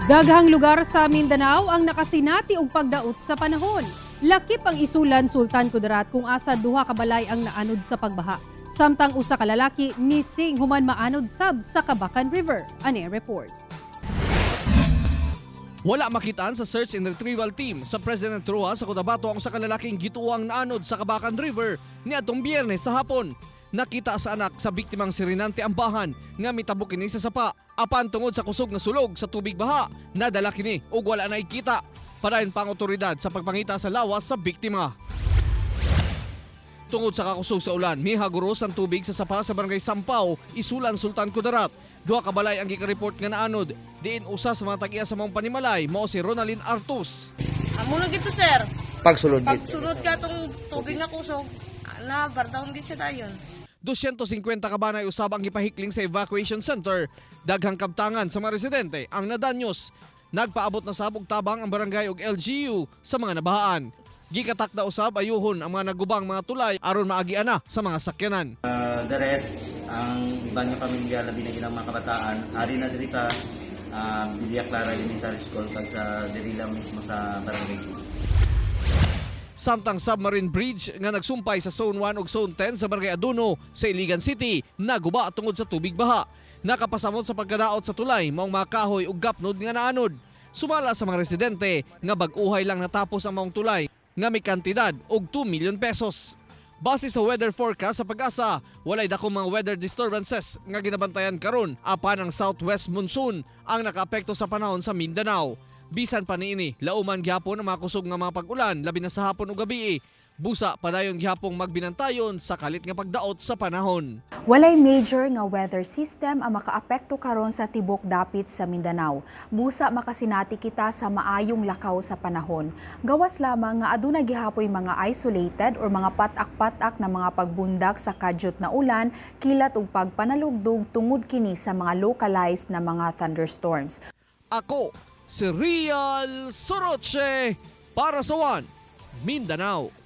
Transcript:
Daghang lugar sa Mindanao ang nakasinati og pagdaot sa panahon. Lakip ang isulan Sultan Kudarat kung asa duha ka balay ang naanod sa pagbaha. Samtang usa ka lalaki missing human maanod sab sa Kabakan River. Ani report. Wala makitaan sa search and retrieval team sa President Trua sa Cotabato ang usa ka lalaking gituang naanod sa Kabakan River niadtong Biyernes sa hapon. Nakita sa anak sa biktimang si Rinante Ambahan nga mitabok kini sa sapa apan tungod sa kusog na sulog sa tubig baha nadala kini ug wala na ikita. Padayon pang otoridad sa pagpangita sa lawas sa biktima. Tungod sa kakusog sa ulan, mihaguros ang tubig sa sapa sa barangay Sampaw, Isulan, Sultan Kudarat. Duha ka balay ang gikareport nga naanod. Diin usa sa mga tagiya sa mga panimalay mao si Ronalyn Artus. Amo na gito sir. Pagsulod Pagsunod ka tong tubig na kusog, na bardawon gid siya dayon. 250 ka banay usab ang gipahikling sa evacuation center. Daghang kabtangan sa mga residente ang nadanyos. Nagpaabot na sabog tabang ang barangay ug LGU sa mga nabahaan. Gikatak na usab ayuhon ang mga nagubang mga tulay aron maagian na sa mga sakyanan. The rest, ang ibang nga pamilya, labi na ginang mga kabataan, ari na diri sa Villa Clara Elementary School kag sa diri lang mismo sa barangay. Samtang submarine bridge nga nagsumpay sa Zone 1 ug Zone 10 sa Barangay Aduno sa Iligan City naguba tungod sa tubig baha. Nakapasamot sa pagkadaot sa tulay maong mga kahoy ug gapnod nga naanod. Sumala sa mga residente nga bag-uhay lang natapos ang maong tulay nga may kantidad og 2 million pesos. Base sa weather forecast sa Pag-asa, walay dakong mga weather disturbances nga ginabantayan karon apan ang southwest monsoon ang nakaapekto sa panahon sa Mindanao. Bisan pa niini, lauman gihapon ang mga kusog nga mga pag-ulan labi na sa hapon ug gabi. Busa padayon gihapong magbinantayon sa kalit nga pagdaot sa panahon. Walay major nga weather system ang makaapekto karon sa tibok dapit sa Mindanao. Busa makasinati kita sa maayong lakaw sa panahon. Gawas lamang nga aduna gihapoy mga isolated or mga patak-patak na mga pagbundak sa kadyot na ulan, kilat ug pagpanalugdog tungod kini sa mga localized na mga thunderstorms. Ako si Real Soroche para sa One Mindanao.